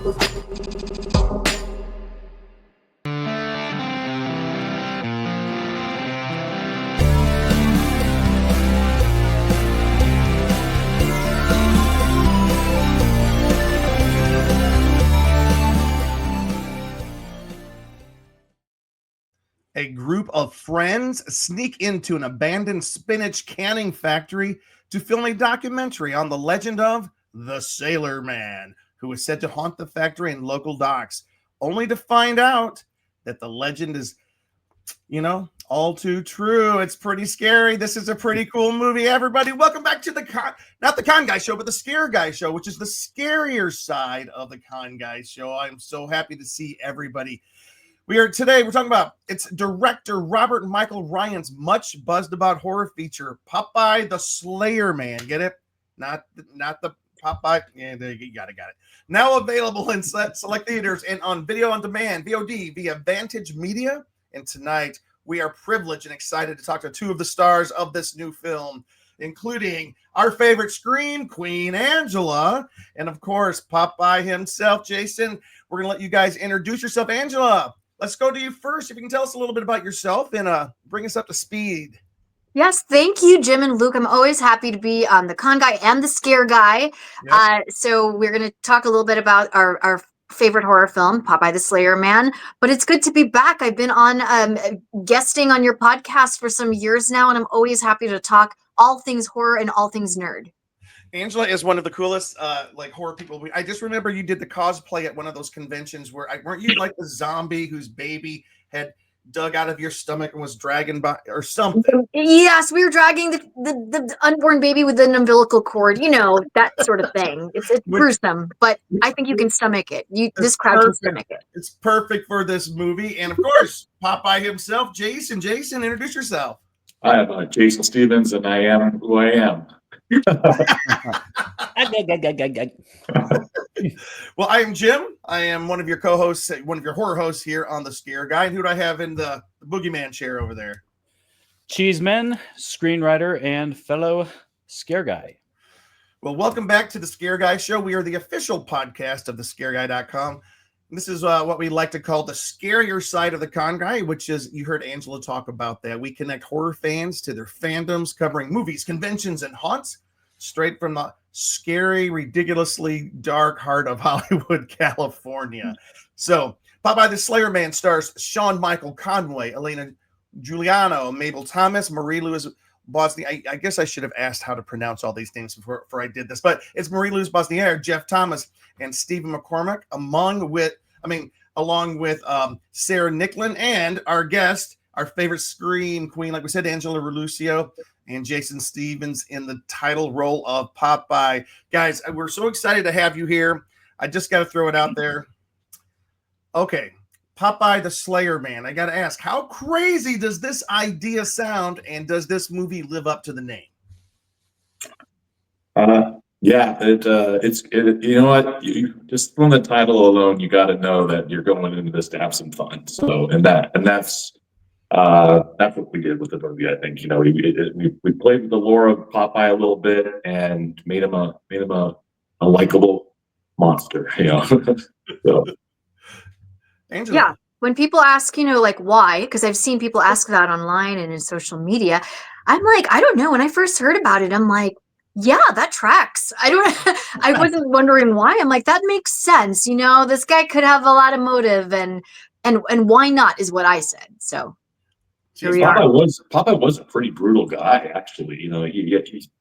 A group of friends sneak into an abandoned spinach canning factory to film a documentary on the legend of the Sailor Man, who is said to haunt the factory and local docks, only to find out that the legend is, all too true. It's pretty scary. This is a pretty cool movie, everybody. Welcome back to not the Con Guy Show, but the Scare Guy Show, which is the scarier side of the Con Guy Show. I'm so happy to see everybody. We're talking about it's director Robert Michael Ryan's much buzzed about horror feature, Popeye the Slayer Man. Get it? Not the Popeye. Yeah, you got it. Now available in select theaters and on video on demand, VOD, via Vantage Media. And tonight we are privileged and excited to talk to two of the stars of this new film, including our favorite scream queen, Angela, and of course, Popeye himself, Jason. We're going to let you guys introduce yourself. Angela, let's go to you first. If you can tell us a little bit about yourself and bring us up to speed. Yes, thank you, Jim and Luke. I'm always happy to be on the Con Guy and the Scare Guy. Yep. So we're going to talk a little bit about our favorite horror film, Popeye the Slayer Man. But it's good to be back. I've been on guesting on your podcast for some years now, and I'm always happy to talk all things horror and all things nerd. Angela is one of the coolest horror people. I just remember you did the cosplay at one of those conventions where weren't you like the zombie whose baby had dug out of your stomach and was dragging by or something? Yes, we were dragging the unborn baby with an umbilical cord, that sort of thing. It's gruesome, but I think you can stomach it. This crowd can stomach it. It's perfect for this movie. And of course, Popeye himself, Jason. Jason, introduce yourself. I am Jason Stevens, and I am who I am. Well, I am Jim. I am one of your co-hosts, one of your horror hosts here on the Scare Guy. Who do I have in the boogeyman chair over there? Cheeseman, screenwriter, and fellow Scare Guy. Well, welcome back to the Scare Guy Show. We are the official podcast of thescareguy.com. This is what we like to call the scarier side of the Con Guy, which is, you heard Angela talk about that. We connect horror fans to their fandoms, covering movies, conventions, and haunts, straight from the scary, ridiculously dark heart of Hollywood, California. So, Popeye the Slayer Man stars Sean Michael Conway, Elena Giuliano, Mabel Thomas, Marie-Louise Bosnier. I guess I should have asked how to pronounce all these names before I did this, but it's Marie-Louise Bosnier, Jeff Thomas, and Stephen McCormick, along with Sarah Nicklin, and our guest, our favorite scream queen, like we said, Angela Relucio, and Jason Stevens in the title role of Popeye. Guys, we're so excited to have you here. I just got to throw it out there. Okay, Popeye the Slayer Man. I got to ask, how crazy does this idea sound, and does this movie live up to the name? Yeah, it's you know what? You just from the title alone, you got to know that you're going into this to have some fun. So, that's what we did with the movie. I think we played with the lore of Popeye a little bit and made him a likable monster. So. Angela. Yeah, when people ask, why, because I've seen people ask that online and in social media, I'm like, I don't know. When I first heard about it, I'm like, yeah, that tracks. I wasn't wondering why. I'm like, that makes sense. This guy could have a lot of motive, and why not is what I said. So here we are. Popeye was a pretty brutal guy, actually.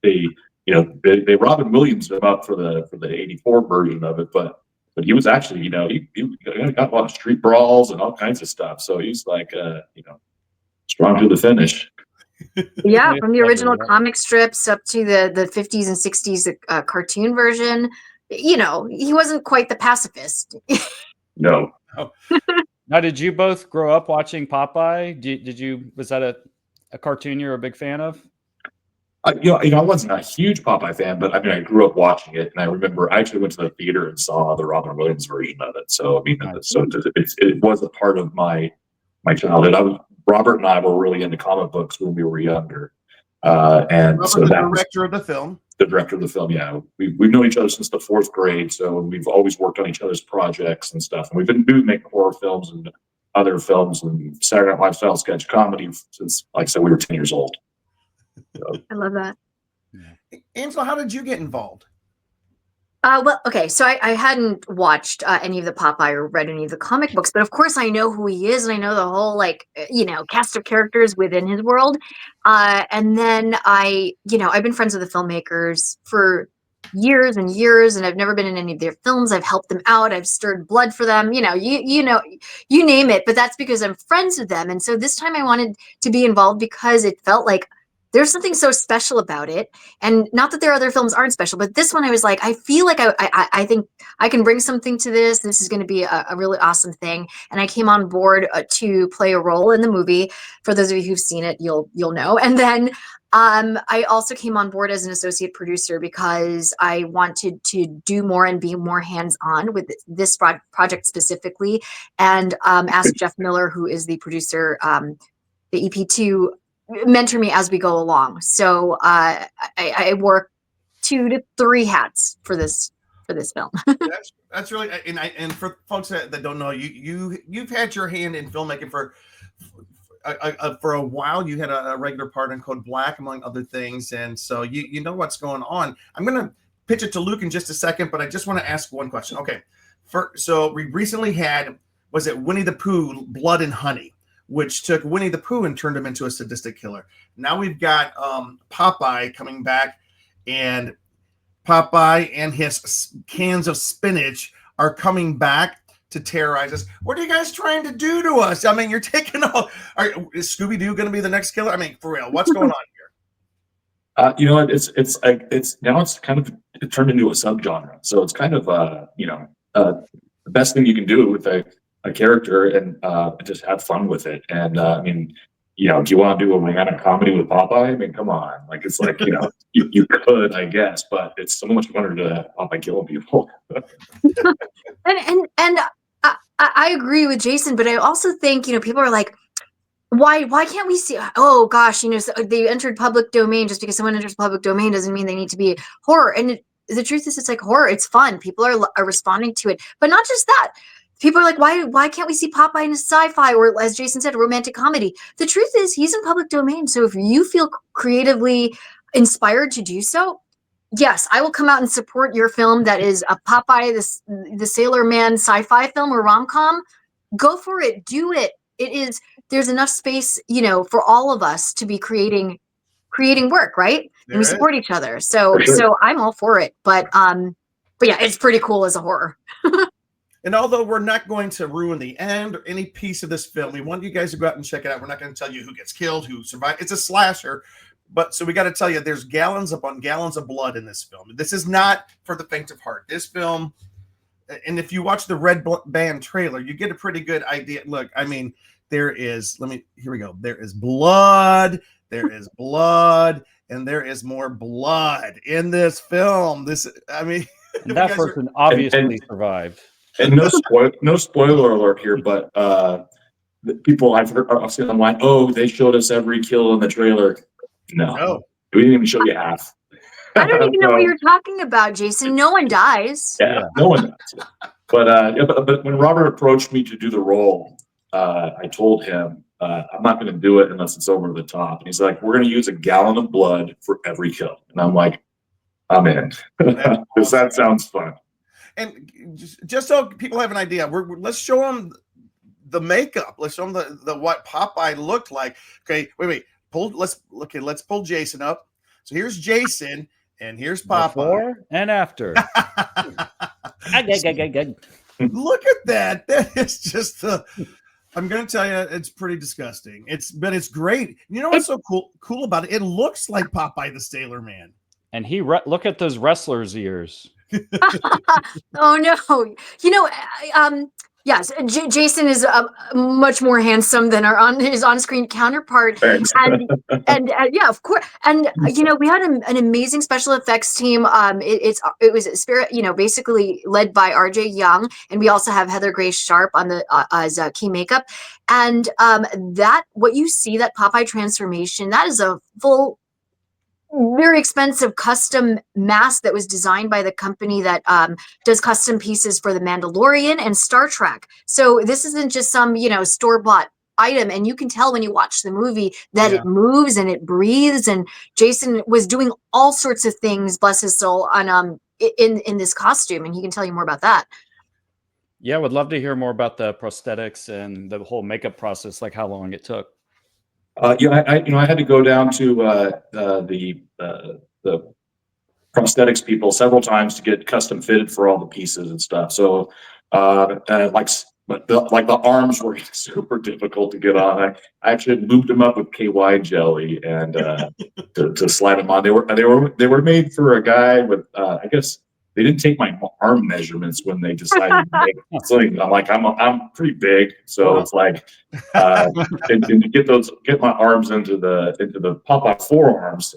They Robin Williams him up for the '84 version of it, but he was actually, he got a lot of street brawls and all kinds of stuff. So he's like, strong to the finish. Yeah, from the original comic strips up to the 50s and 60s cartoon version. He wasn't quite the pacifist. No. Now, did you both grow up watching Popeye? Was that a cartoon you're a big fan of? I wasn't a huge Popeye fan, but I grew up watching it, and I remember I actually went to the theater and saw the Robin Williams version of it. So it was a part of my childhood. Robert and I were really into comic books when we were younger, and Robert, so the that director of the film. the director of the film. Yeah, we've known each other since the 4th grade, so we've always worked on each other's projects and stuff. And we've been making horror films and other films and Saturday Night Live style sketch comedy since, like I said, we were 10 years old. So. I love that. Angela, how did you get involved? Well, okay, so I hadn't watched any of the Popeye or read any of the comic books, but of course I know who he is and I know the whole, like, cast of characters within his world. And then I've been friends with the filmmakers for years and years, and I've never been in any of their films. I've helped them out. I've stirred blood for them. You name it. But that's because I'm friends with them. And so this time I wanted to be involved because it felt like there's something so special about it. And not that their other films aren't special, but this one I was like, I feel like I think I can bring something to this. This is going to be a really awesome thing. And I came on board to play a role in the movie. For those of you who've seen it, you'll know. And then I also came on board as an associate producer because I wanted to do more and be more hands-on with this project specifically. And asked Jeff Miller, who is the producer, the EP, to mentor me as we go along. So I wore 2 to 3 hats for this film. that's really, and for folks that don't know, you've had your hand in filmmaking for a while. You had a regular part in Code Black, among other things, and so you know what's going on. I'm gonna pitch it to Luke in just a second, but I just want to ask one question. Okay, so we recently had, was it Winnie the Pooh, Blood and Honey, which took Winnie the Pooh and turned him into a sadistic killer. Now we've got Popeye coming back, and Popeye and his cans of spinach are coming back to terrorize us. What are you guys trying to do to us? I mean, you're taking all. Is Scooby-Doo going to be the next killer? I mean, for real, what's going on here? You know what? It's now it's kind of turned into a subgenre. So it's kind of the best thing you can do with a character and just have fun with it. And I mean, do you want to do a romantic comedy with Popeye? I mean, come on. Like, it's like, you could, I guess, but it's so much funner to have Popeye killing people. and I agree with Jason, but I also think, people are like, why can't we see, oh gosh, they entered public domain. Just because someone enters public domain doesn't mean they need to be horror. And the truth is, it's like horror. It's fun. People are responding to it, but not just that. People are like, why can't we see Popeye in a sci-fi or, as Jason said, a romantic comedy? The truth is, he's in public domain. So if you feel creatively inspired to do so, yes, I will come out and support your film that is a Popeye the Sailor Man sci-fi film or rom-com. Go for it. Do it. There's enough space, for all of us to be creating work, right? And we support each other. So I'm all for it. But yeah, it's pretty cool as a horror. And although we're not going to ruin the end or any piece of this film, we want you guys to go out and check it out. We're not going to tell you who gets killed, who survived. It's a slasher. But so we got to tell you, there's gallons upon gallons of blood in this film. This is not for the faint of heart. This film, and if you watch the Red Band trailer, you get a pretty good idea. Look, I mean, here we go. There is blood, and there is more blood in this film. And that person obviously survived. And no spoiler alert here, but the people I've seen online, they showed us every kill in the trailer. No. We didn't even show you half. I don't even know what you're talking about, Jason. No one dies. Yeah, no one dies. But when Robert approached me to do the role, I told him I'm not going to do it unless it's over the top. And he's like, "We're going to use a gallon of blood for every kill," and I'm like, "I'm in," because that sounds fun. And just so people have an idea, let's show them the makeup. Let's show them the what Popeye looked like. Okay, wait. Let's pull Jason up. So here's Jason, and here's Popeye. Before and after. Look at that. That is just I'm going to tell you, it's pretty disgusting. But it's great. You know what's so cool about it? It looks like Popeye the Sailor Man. And look at those wrestler's ears. Oh no! Yes, Jason is much more handsome than his on-screen counterpart. Thanks. And yeah, of course. And we had an amazing special effects team. It was a spirit, basically led by RJ Young, and we also have Heather Grace Sharp on the as key makeup. And that what you see, that Popeye transformation, that is a full very expensive custom mask that was designed by the company that does custom pieces for The Mandalorian and Star Trek. So this isn't just some, store-bought item, and you can tell when you watch the movie that it moves and it breathes. And Jason was doing all sorts of things, bless his soul, on in this costume, and he can tell you more about that. Yeah, would love to hear more about the prosthetics and the whole makeup process, like how long it took. I had to go down to the prosthetics people several times to get custom fitted for all the pieces and stuff. So, the arms were super difficult to get on. I actually lubed them up with KY jelly and to slide them on. They were made for a guy with I guess they didn't take my arm measurements when they decided to make something. I'm like, I'm pretty big, so it's like, and to get my arms into the Popeye forearms,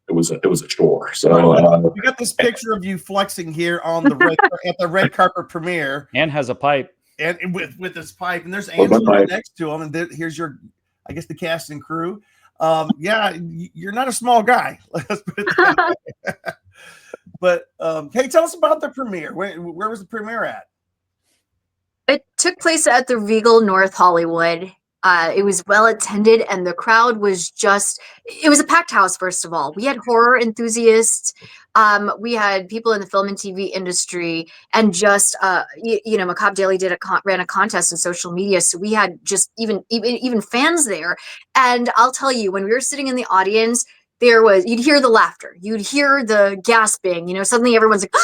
it was a chore. So we got this picture of you flexing here on the at the red carpet premiere, and has a pipe, and with this pipe, and there's Angela next to him, and here's I guess the cast and crew. You're not a small guy. Let's put it that way. But hey, tell us about the premiere. Where was the premiere at? It took place at the Regal North Hollywood. It was well attended, and the crowd was it was a packed house. First of all, we had horror enthusiasts, we had people in the film and TV industry, and Macabre Daily ran a contest on social media, so we had just even fans there. And I'll tell you, when we were sitting in the audience, you'd hear the laughter, you'd hear the gasping, suddenly everyone's like,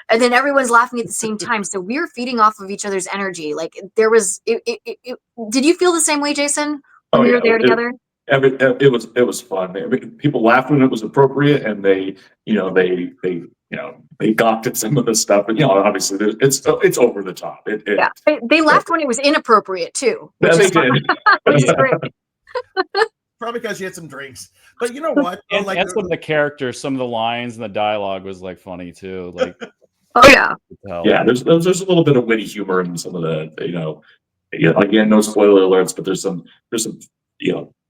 and then everyone's laughing at the same time. So we were feeding off of each other's energy. Like there was, did you feel the same way, Jason, when we were there together? It was fun. People laughed when it was appropriate, and they gawked at some of the stuff, but obviously it's over the top. They laughed when it was inappropriate too. They did. Which is great. Probably because you had some drinks, but you know what? And some of the characters, some of the lines and the dialogue was like funny too. Like, oh yeah, there's a little bit of witty humor in some of the, again, no spoiler alerts, but there's some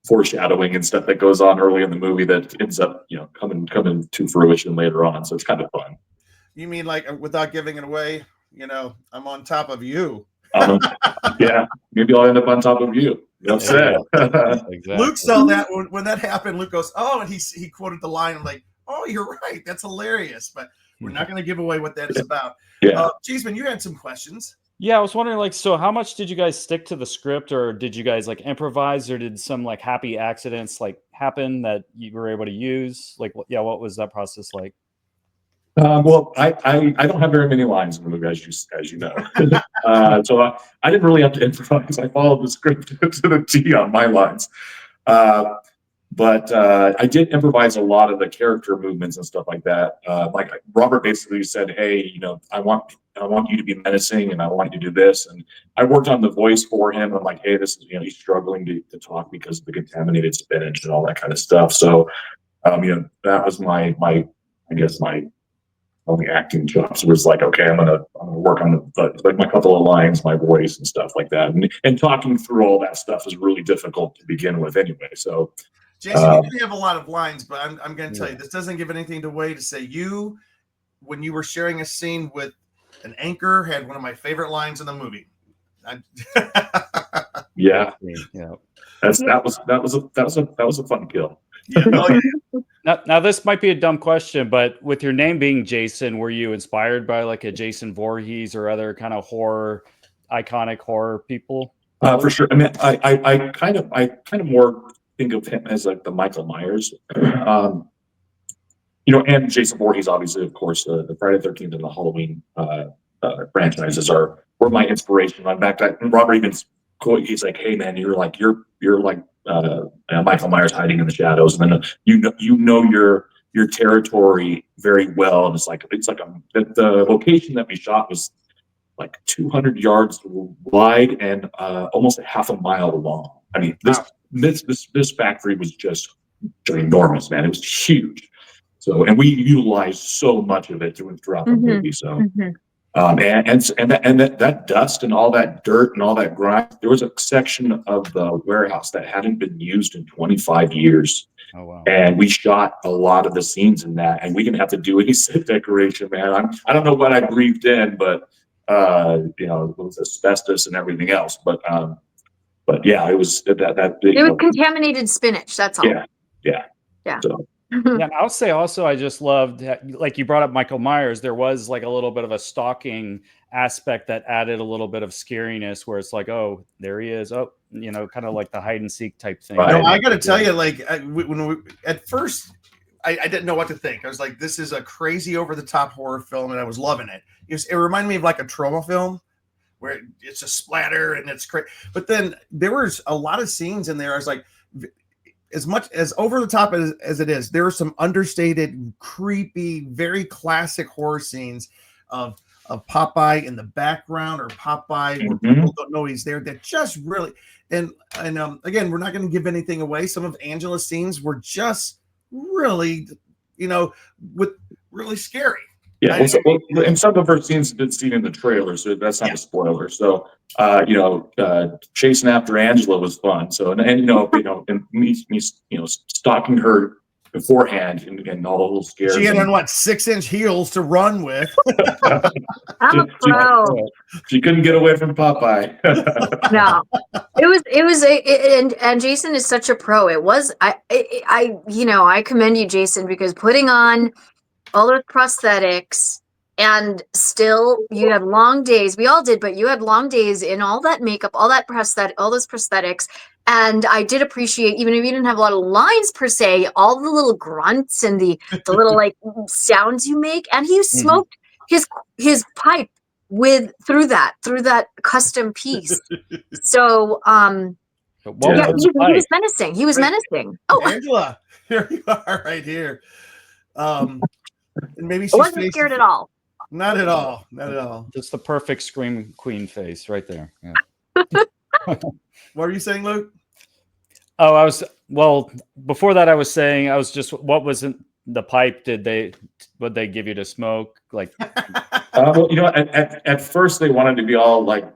foreshadowing and stuff that goes on early in the movie that ends up coming to fruition later on. So it's kind of fun. You mean like without giving it away? I'm on top of you. Yeah, maybe I'll end up on top of you. Exactly. Luke saw that when that happened. Luke goes, "Oh," and he quoted the line. I'm like, "Oh, you're right. That's hilarious." But we're not going to give away what that is about. Yeah. Cheeseman, you had some questions. Yeah, I was wondering, so how much did you guys stick to the script, or did you guys improvise, or did some happy accidents happen that you were able to use? What was that process like? Well, I don't have very many lines in the movie, as you know. So I didn't really have to improvise. I followed the script to the T on my lines. But I did improvise a lot of the character movements and stuff like that. Like Robert basically said, "Hey, I want you to be menacing, and I want you to do this." And I worked on the voice for him. I'm like, "Hey, this is he's struggling to talk because of the contaminated spinach and all that kind of stuff." So, that was my only acting jobs was like, okay, I'm gonna work on my couple of lines, my voice and stuff like that, and talking through all that stuff is really difficult to begin with anyway. So, Jason, you didn't have a lot of lines, but I'm going to tell you, this doesn't give anything away to say when you were sharing a scene with an anchor, had one of my favorite lines in the movie. Yeah. That was a fun kill. Now this might be a dumb question, but with your name being Jason, were you inspired by a Jason Voorhees or other kind of iconic horror people? For sure. I mean, I kind of more think of him as the Michael Myers, and Jason Voorhees, obviously, of course, the Friday the 13th and the Halloween franchises were my inspiration. In fact, Robert even he's like, "Hey man, you're like Michael Myers hiding in the shadows," and then your territory very well, and it's like the location that we shot was 200 yards wide and almost a half a mile long. I mean, this factory was just enormous, man. It was huge. So, and we utilized so much of it throughout the movie. So, That dust and all that dirt and all that grime. There was a section of the warehouse that hadn't been used in 25 years. Oh wow! And we shot a lot of the scenes in that, and we didn't have to do any set decoration, man. I don't know what I breathed in, but you know, it was asbestos and everything else. But yeah, it was that It was contaminated spinach. That's all. Yeah. So. Yeah, and I'll say also, I just loved, like you brought up Michael Myers. There was like a little bit of a stalking aspect that added a little bit of scariness, where it's like, oh, there he is. Oh, you know, kind of like the hide and seek type thing. Right. No, I got to tell you, like at first, I didn't know what to think. I was like, this is a crazy over the top horror film, and I was loving it. It reminded me of like a trauma film, where it's a splatter and it's crazy. But then there was a lot of scenes in there. I was like, as much as over the top as it is, there are some understated, creepy, very classic horror scenes of Popeye in the background, or Popeye where people don't know he's there. That just really, and again, we're not going to give anything away. Some of Angela's scenes were just really, you know, really scary. Yeah, and some of her scenes have been seen in the trailer, so that's not a spoiler. So, you know, chasing after Angela was fun. So, and and me, stalking her beforehand and all the little scares. She had on what 6-inch heels to run with. I'm a pro. She couldn't get away from Popeye. No, and Jason is such a pro. It was I commend you, Jason, because putting on all those prosthetics, and still you had long days. We all did, but you had long days in all that makeup, all those prosthetics. And I did appreciate, even if you didn't have a lot of lines per se, all the little grunts and the little like sounds you make. And he smoked his pipe through that custom piece. So he was menacing. He was menacing. Oh, Angela, here you are, right here. And maybe she's I wasn't scared at all. Not at all. Not at all. Just the perfect scream queen face right there. Yeah. What were you saying, Luke? Oh, before that I was saying, what was in the pipe? Would they give you to smoke? Like, well, you know, at first they wanted to be all like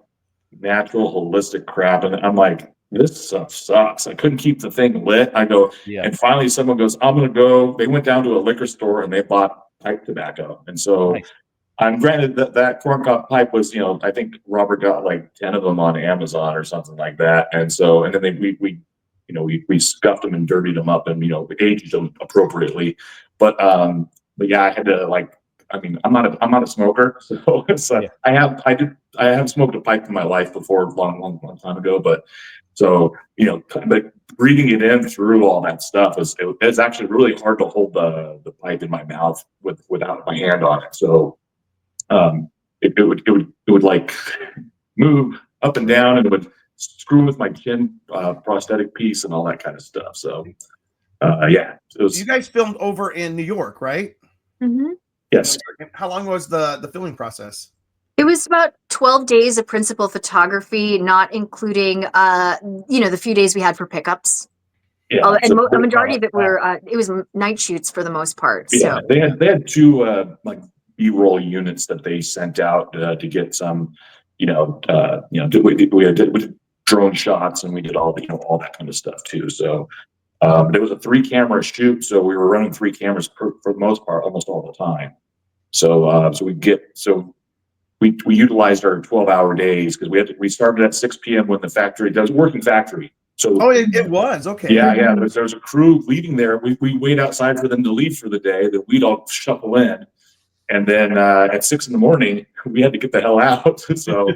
natural, holistic crap. And I'm like, this stuff sucks. I couldn't keep the thing lit. I go, and finally someone goes, I'm going to go. They went down to a liquor store and they bought pipe tobacco. And so I'm granted that corncob pipe was, you know, I think Robert got like 10 of them on Amazon or something like that. And so, and then we scuffed them and dirtied them up and, you know, aged them appropriately. But yeah, I had to like, I mean, I'm not a smoker, so I have smoked a pipe in my life before, long time ago. But so, you know, but breathing it in through all that stuff it's actually really hard to hold the pipe in my mouth without my hand on it. So it would like move up and down, and it would screw with my chin prosthetic piece and all that kind of stuff. So yeah, you guys filmed over in New York, right? Mm-hmm. Yes. How long was the filming process? It was about 12 days of principal photography, not including the few days we had for pickups. Yeah, and the majority of it it was night shoots for the most part. Yeah, so. they had two like B-roll units that they sent out to get some, we did drone shots, and we did all that kind of stuff too. So there was a 3-camera shoot, so we were running 3 cameras for the most part, almost all the time. So we utilized our 12-hour days, because we started at 6 p.m. when that was a working factory. So it was okay. Yeah. There was a crew leaving there. We wait outside for them to leave for the day. Then we'd all shuffle in, and then at 6 in the morning we had to get the hell out. So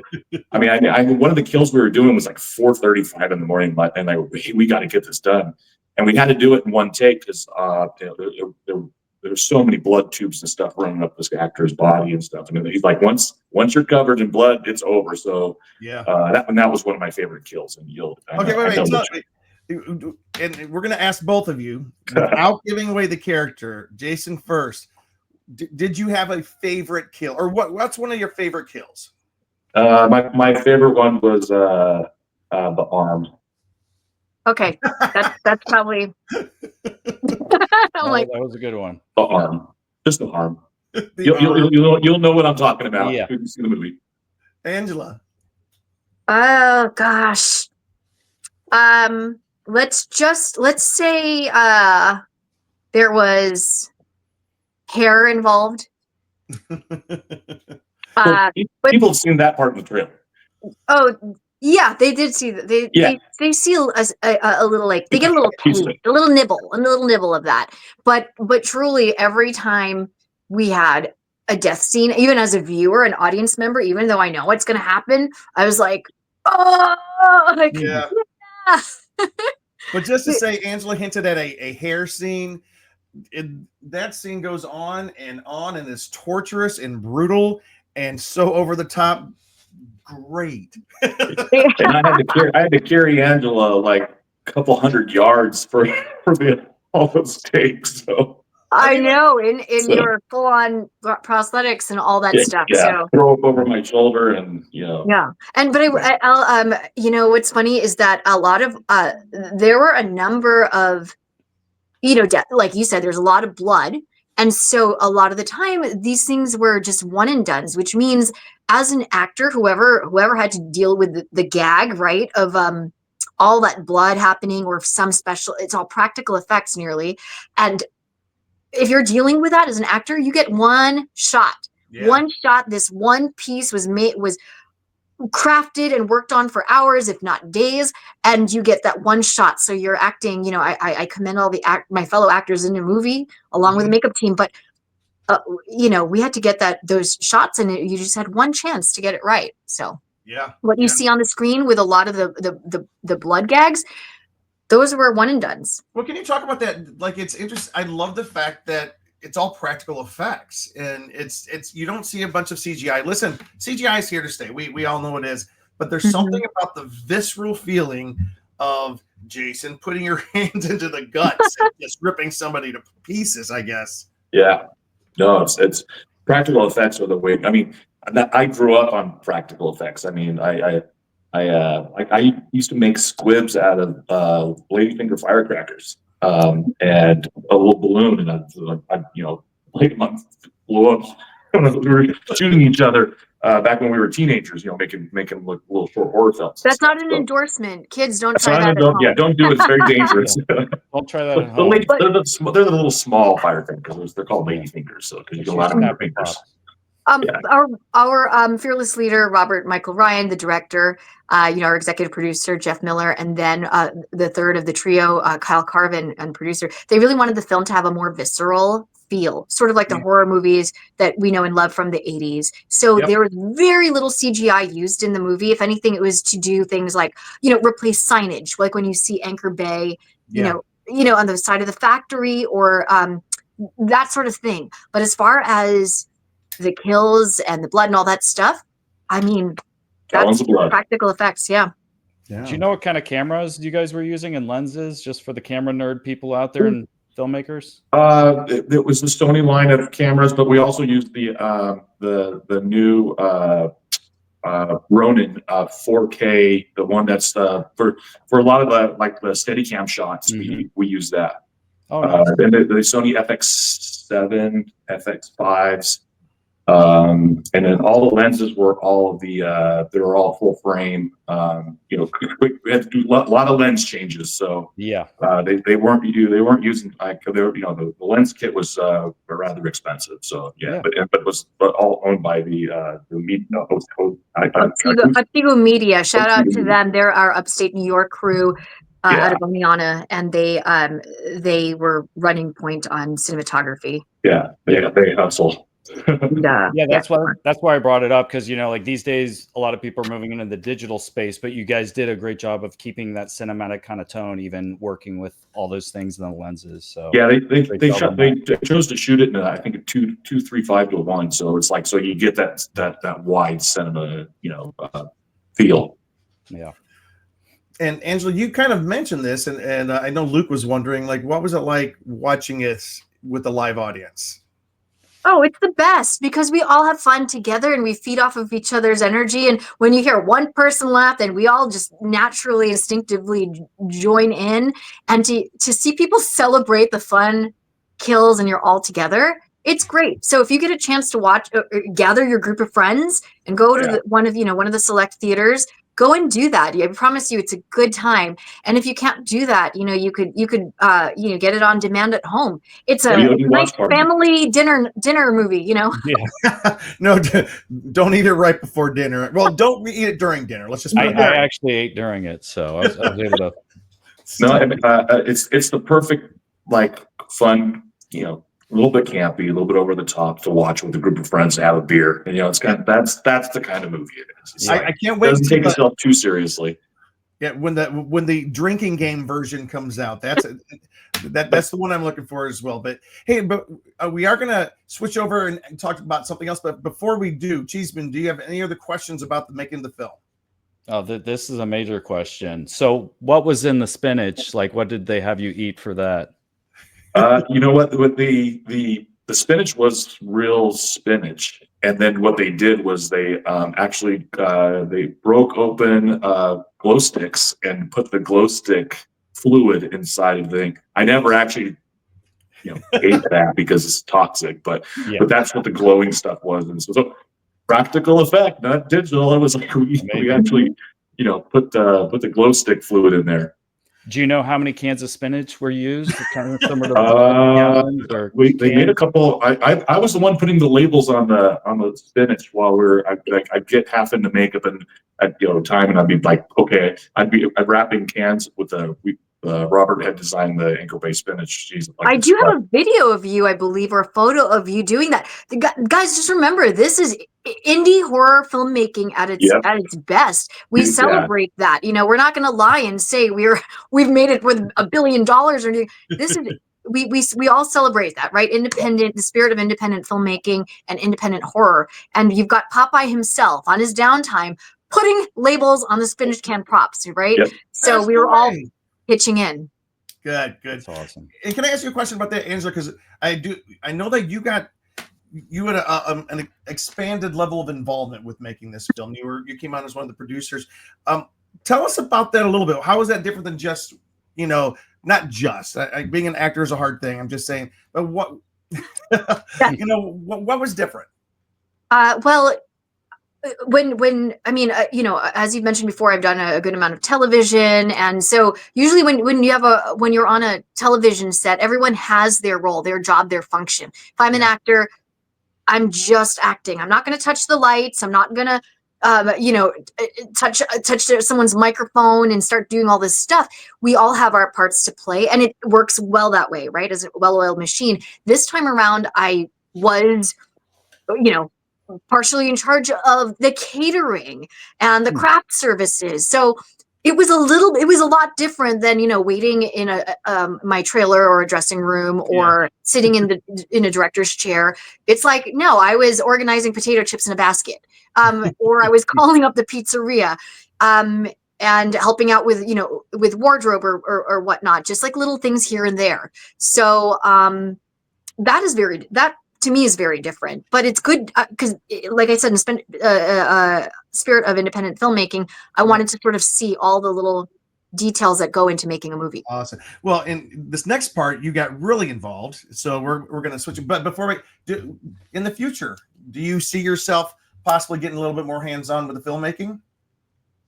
I mean, one of the kills we were doing was like 4:35 in the morning, and I hey, we got to get this done, and we had to do it in one take because there's so many blood tubes and stuff running up this actor's body and stuff. And he's like, once you're covered in blood, it's over. So yeah, that was one of my favorite kills. And and we're gonna ask both of you, without giving away the character. Jason first. Did you have a favorite kill, or what's one of your favorite kills? My favorite one was the arm. Okay, that's probably. That was a good one. The arm, just the arm. You'll know what I'm talking about. Yeah. If you see the movie. Angela. Oh gosh. Let's say there was hair involved. Well, But people have seen that part in the trailer. oh yeah, they did see that. They see a little, like, they get a little taste, a little nibble of that. But truly, every time we had a death scene, even as a viewer, an audience member, even though I know what's going to happen, I was like, oh, like, Yeah. But just to say, Angela hinted at a hair scene. That scene goes on and is torturous and brutal and so over the top. Great. And I had to carry Angela like a couple hundred yards for all those takes. So I know, in your full on prosthetics and all that stuff. Yeah, So throw up over my shoulder, and yeah. And but I'll what's funny is that a lot of there were a number of death, like you said, there's a lot of blood, and so a lot of the time these things were just one and dones, which means as an actor, whoever had to deal with the gag, right, of all that blood happening, or some special, it's all practical effects nearly, and if you're dealing with that as an actor, you get one shot. Yeah. One shot. This one piece was crafted and worked on for hours, if not days, and you get that one shot. So you're acting. I commend all my fellow actors in the movie, along with the makeup team. But we had to get those shots, and you just had one chance to get it right. So yeah, what you see on the screen with a lot of the blood gags, those were one and dones. Well, can you talk about that? Like, it's interesting. I love the fact that it's all practical effects, and it's you don't see a bunch of CGI. Listen, CGI is here to stay. We all know it is, but there's something about the visceral feeling of Jason putting your hands into the guts and just ripping somebody to pieces, I guess. Yeah, no, it's practical effects are the way. I mean, I grew up on practical effects. I mean, I used to make squibs out of ladyfinger firecrackers, and a little balloon, and I light them up, blew up. We were shooting each other back when we were teenagers. Making look little short horror films. That's not an endorsement. Kids, don't try that at home. Yeah, don't do it. It's very dangerous. Don't try that at home. They're the little small firecrackers. They're called ladyfingers, so because you can allow them to fingers. Our fearless leader, Robert Michael Ryan, the director, our executive producer, Jeff Miller, and then the third of the trio, Kyle Carvin, and producer, they really wanted the film to have a more visceral feel, sort of like the horror movies that we know and love from the 80s. So there was very little CGI used in the movie. If anything, it was to do things like, replace signage, like when you see Anchor Bay, you know, on the side of the factory, or that sort of thing. But as far as the kills and the blood and all that stuff, I mean, that's practical effects. Yeah. Do you know what kind of cameras you guys were using and lenses, just for the camera nerd people out there and filmmakers? It was the Sony line of cameras, but we also used the new Ronin 4K, the one that's for a lot of the Steadicam shots. We use that. Oh, nice. And the Sony FX7, FX5s. And then all the lenses were they were all full frame. We had to do a lot of lens changes. So they weren't using the lens kit was rather expensive. So but it was all owned by the media. Optigo Media. Shout out to them. They're our upstate New York crew. Out of Omiana, and they were running point on cinematography. Yeah, they hustle. That's why I brought it up, because these days a lot of people are moving into the digital space, but you guys did a great job of keeping that cinematic kind of tone, even working with all those things in the lenses. So they chose to shoot it in I think a 2.35 to 1, so it's like, so you get that wide cinema feel. Yeah. And Angela, you kind of mentioned this, and I know Luke was wondering, what was it like watching it with the live audience? Oh, it's the best, because we all have fun together and we feed off of each other's energy. And when you hear one person laugh, then we all just naturally, instinctively join in. And to see people celebrate the fun kills and you're all together, It's great. So if you get a chance to watch, gather your group of friends and go to one of the select theaters, go and do that. I promise you, it's a good time. And if you can't do that, you could get it on demand at home. It's a nice family dinner movie. Yeah. No, don't eat it right before dinner. Well, don't eat it during dinner. Let's just. I actually ate during it, so I was able to. No, it's the perfect, like, fun, a little bit campy, a little bit over the top to watch with a group of friends and have a beer. And it's that's the kind of movie it is. I can't wait. It doesn't take itself too seriously. Yeah, when the drinking game version comes out, that's the one I'm looking for as well. But hey, we are gonna switch over and talk about something else. But before we do, Cheeseman, do you have any other questions about making the film? Oh, this is a major question. So, what was in the spinach? Like, what did they have you eat for that? You know what? With the spinach was real spinach, and then what they did was they actually they broke open glow sticks and put the glow stick fluid inside of the thing. I never actually ate that because it's toxic, but that's what the glowing stuff was. And so practical effect, not digital. It was like we actually put the glow stick fluid in there. Do you know how many cans of spinach were used? They made a couple. I was the one putting the labels on the spinach while I'd get half into makeup and at time, and I'd be like, okay, I'd wrapping cans with Robert had designed the anchor-based spinach cheese. I do have a video of you, I believe, or a photo of you doing that. Guys, just remember, this is indie horror filmmaking at its best. We celebrate that. We're not going to lie and say we've made it with $1 billion or anything. This is we all celebrate that, right? The spirit of independent filmmaking and independent horror. And you've got Popeye himself on his downtime putting labels on the spinach can props, right? Yep. So we were all pitching in. Good. That's awesome. And can I ask you a question about that, Angela? Because I know that you had an expanded level of involvement with making this film. You came out as one of the producers. Tell us about that a little bit. How is that different than just not just being an actor is a hard thing. I'm just saying, but what what was different? Well, as you've mentioned before, I've done a good amount of television, and so usually when you're on a television set, everyone has their role, their job, their function. If I'm an actor, I'm just acting. I'm not going to touch the lights. I'm not going to touch someone's microphone and start doing all this stuff. We all have our parts to play, and it works well that way, right? As a well-oiled machine. This time around, I was, partially in charge of the catering and the craft services. So it was a lot different than, waiting in my trailer or a dressing room or sitting in a director's chair. It's like, no, I was organizing potato chips in a basket, or I was calling up the pizzeria, and helping out with, with wardrobe or whatnot, just like little things here and there. So that to me is very different, but it's good because, like I said, in spirit of independent filmmaking, I wanted to sort of see all the little details that go into making a movie. Awesome. Well, in this next part, you got really involved, so we're going to switch. But before we do, in the future, do you see yourself possibly getting a little bit more hands-on with the filmmaking?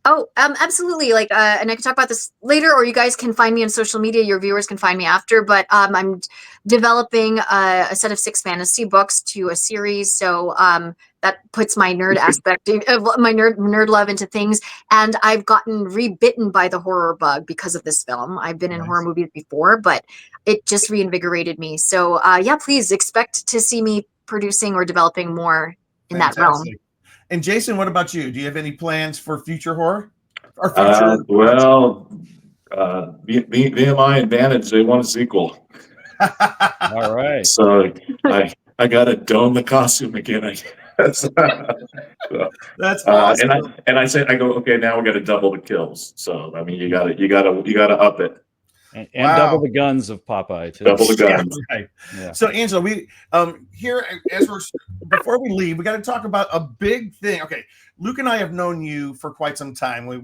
Oh, absolutely. And I can talk about this later, or you guys can find me on social media. Your viewers can find me after, but I'm developing a set of 6 fantasy books to a series. So that puts my nerd aspect of my nerd love into things. And I've gotten rebitten by the horror bug because of this film. I've been in horror movies before, but it just reinvigorated me. So please expect to see me producing or developing more in that realm. And Jason, what about you? Do you have any plans for future horror? Or VMI and Vantage, they want a sequel. All right. So I got to dome the costume again, I guess. That's awesome. I go, okay, now we got to double the kills. So I mean, you got to up it. And double the guns of Popeye too. Double the guns. Yeah, right. Yeah. So Angela, we here before we leave, we got to talk about a big thing. Okay, Luke and I have known you for quite some time. We're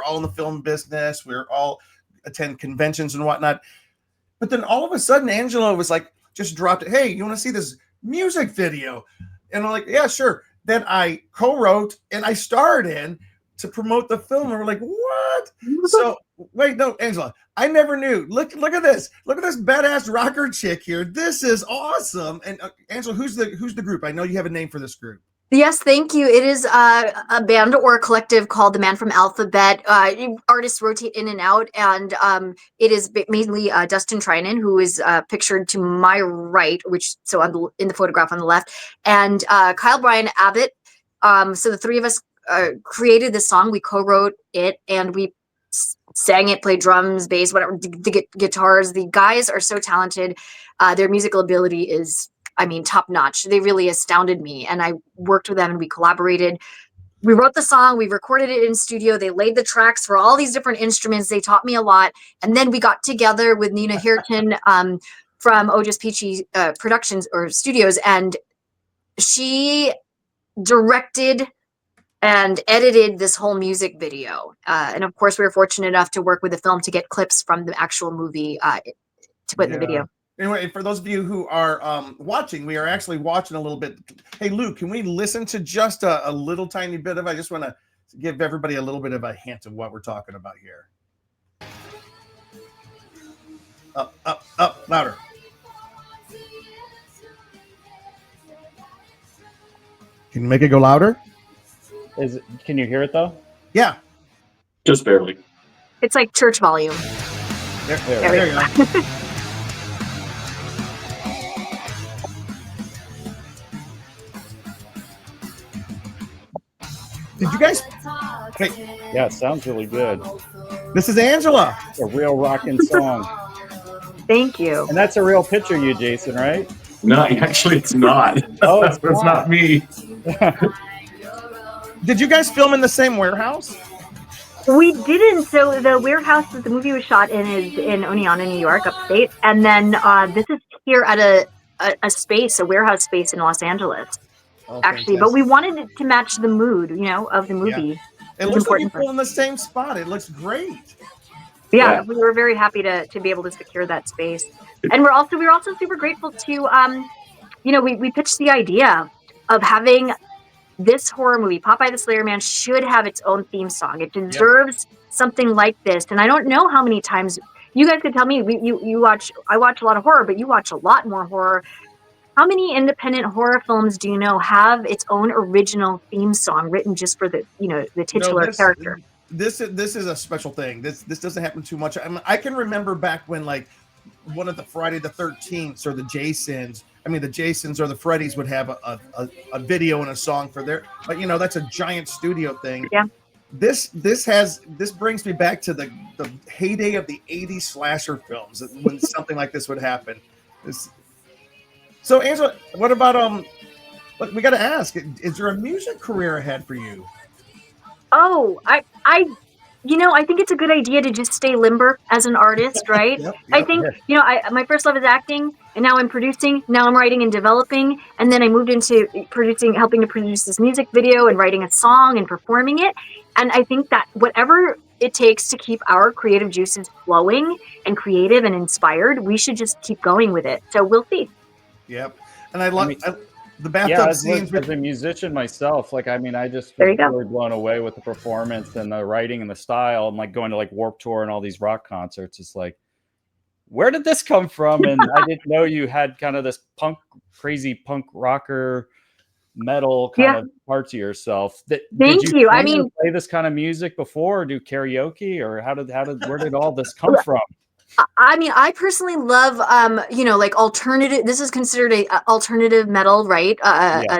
all in the film business. We're all attend conventions and whatnot. But then all of a sudden, Angela was like, just dropped it. Hey, you want to see this music video? And I'm like, yeah, sure. Then I co-wrote and I starred in to promote the film. And we're like, what? So wait, no, Angela, I never knew. Look at this. Look at this badass rocker chick here. This is awesome. And Angela, who's the group? I know you have a name for this group. Yes, thank you. It is a band or a collective called the Man from Alphabet. Artists rotate in and out, and it is mainly Dustin Trinan, who is pictured to my right, so I'm in the photograph on the left, and Kyle Brian Abbott. So the three of us created this song. We co-wrote it, and we sang it, played drums, bass, whatever, the guitars. The guys are so talented. Their musical ability is, I mean, top notch. They really astounded me. And I worked with them and we collaborated. We wrote the song, we recorded it in studio. They laid the tracks for all these different instruments. They taught me a lot. And then we got together with Nina Hirton from Otis Peachy Productions or Studios. And she directed and edited this whole music video. And of course, we were fortunate enough to work with the film to get clips from the actual movie to put in the video. Anyway, for those of you who are watching, we are actually watching a little bit. Hey, Luke, can we listen to just a little tiny bit of it? I just want to give everybody a little bit of a hint of what we're talking about here. Up, louder. Can you make it go louder? Can you hear it though? Yeah. Just barely. It's like church volume. There you go. Did you guys? Hey, Yeah, it sounds really good. this is Angela. It's a real rocking song. Thank you. And that's a real picture of you, Jason, right? No, actually, it's not. Oh, it's It's not me. Did you guys film in the same warehouse? We didn't. So the warehouse that the movie was shot in is in Oneonta, New York, upstate. And then this is here at a space, a warehouse space in Los Angeles. Oh, Actually, but we wanted it to match the mood, of the movie. It looks like you filmed in the same spot. It looks great. Yeah, we were very happy to be able to secure that space. And we were also super grateful to we pitched the idea of having this horror movie, Popeye the Slayer Man, should have its own theme song. It deserves something like this. And I don't know how many times you guys could tell me I watch a lot of horror, but you watch a lot more horror. How many independent horror films do you know have its own original theme song written just for the titular character? This is a special thing. This doesn't happen too much. I can remember back when like one of the Friday the 13th or the Jasons or the Freddys would have a video and a song for their, but that's a giant studio thing. Yeah. This brings me back to the heyday of the 80s slasher films when something like this would happen. So Angela, what about we got to ask, is there a music career ahead for you? Oh, I think it's a good idea to just stay limber as an artist, right? Yep. I think, my first love is acting, and now I'm producing, now I'm writing and developing, and then I moved into helping to produce this music video and writing a song and performing it. And I think that whatever it takes to keep our creative juices flowing and creative and inspired, we should just keep going with it. So we'll see. Yep. And I love the bathtub scenes. As a musician myself, I just was really blown away with the performance and the writing and the style. I'm like going to Warped Tour and all these rock concerts. It's like, where did this come from? And I didn't know you had kind of this crazy punk rocker metal kind of part to yourself. Did you play this kind of music before, or do karaoke, or where did all this come from? I personally love, alternative. This is considered a alternative metal, right?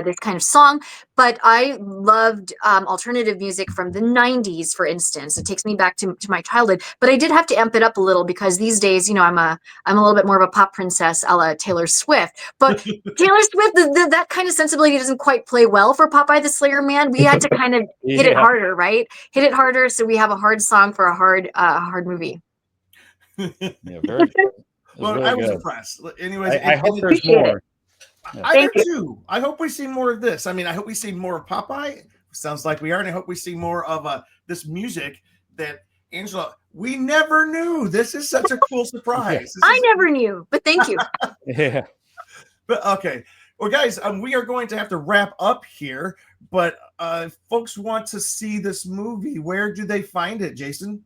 This kind of song. But I loved alternative music from the 90s, for instance. It takes me back to my childhood. But I did have to amp it up a little because these days, I'm a little bit more of a pop princess, a la Taylor Swift. But Taylor Swift, that kind of sensibility doesn't quite play well for Popeye the Slayer Man. We had to kind of hit it harder, right? Hit it harder, so we have a hard song for a hard movie. Yeah, very good. Well, I was impressed. Anyways, I hope there's more. I do too. I hope we see more of this. I hope we see more of Popeye. Sounds like we are, and I hope we see more of this music that, Angela, we never knew. This is such a cool surprise. I never knew, but thank you. Yeah. But okay. Well, guys, we are going to have to wrap up here. But if folks want to see this movie, where do they find it, Jason?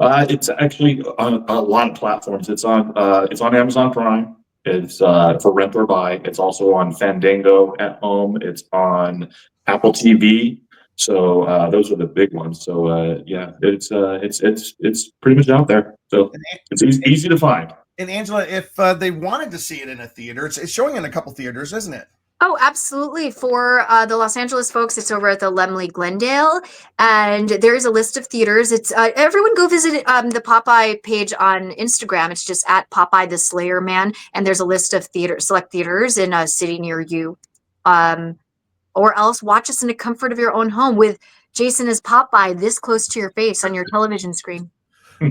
It's actually on a lot of platforms. It's on Amazon Prime. It's for rent or buy. It's also on Fandango at home. It's on Apple TV. So those are the big ones. So yeah, it's pretty much out there. So it's easy to find. And Angela, if they wanted to see it in a theater, it's showing in a couple theaters, isn't it? Oh, absolutely. For the Los Angeles folks, it's over at the Lemley Glendale, and there's a list of theaters. It's everyone go visit the Popeye page on Instagram. It's just at Popeye the Slayer Man, and there's a list of select theaters in a city near you. Or else watch us in the comfort of your own home with Jason as Popeye this close to your face on your television screen.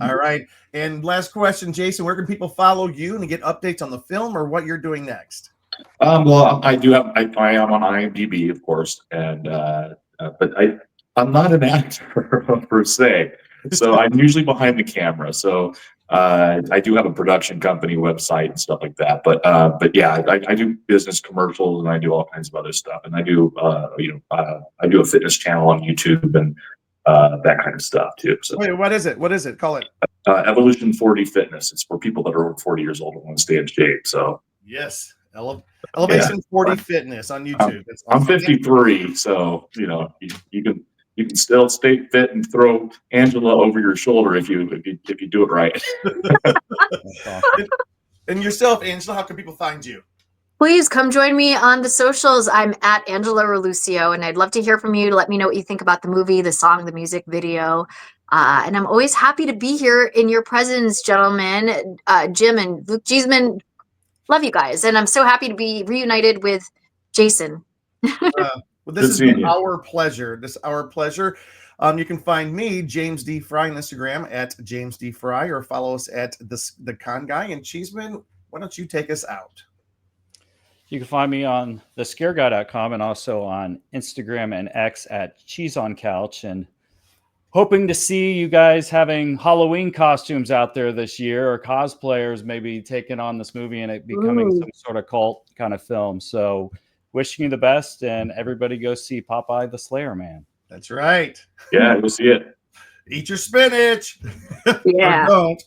All right. And last question, Jason, where can people follow you and get updates on the film or what you're doing next? Well, I am on IMDb, of course, and but I'm not an actor per se, so I'm usually behind the camera. So I do have a production company website and stuff like that. But yeah, I do business commercials and I do all kinds of other stuff, and I do I do a fitness channel on YouTube and that kind of stuff too. So wait, what is it? What is it? Call it Evolution 40 Fitness. It's for people that are over 40 years old and want to stay in shape. So yes. Elevation 40 Fitness on YouTube. I'm 53, so you know you can still stay fit and throw Angela over your shoulder if you do it right. And yourself, Angela, how can people find you? Please come join me on the socials. I'm at Angela Relucio, and I'd love to hear from you to let me know what you think about the movie, the song, the music video. And I'm always happy to be here in your presence, gentlemen. Jim and Luke Giesman. Love you guys, and I'm so happy to be reunited with Jason. Well, this has been our pleasure. Our pleasure. You can find me, James D. Fry, on Instagram at James D. Fry, or follow us at the Con Guy. And Cheeseman, why don't you take us out? You can find me on thescareguy.com and also on Instagram and X at CheeseOnCouch. And hoping to see you guys having Halloween costumes out there this year, or cosplayers maybe taking on this movie and it becoming some sort of cult kind of film. So wishing you the best, and everybody go see Popeye the Slayer Man. That's right. Yeah, we'll see it. Eat your spinach. Yeah. Or don't.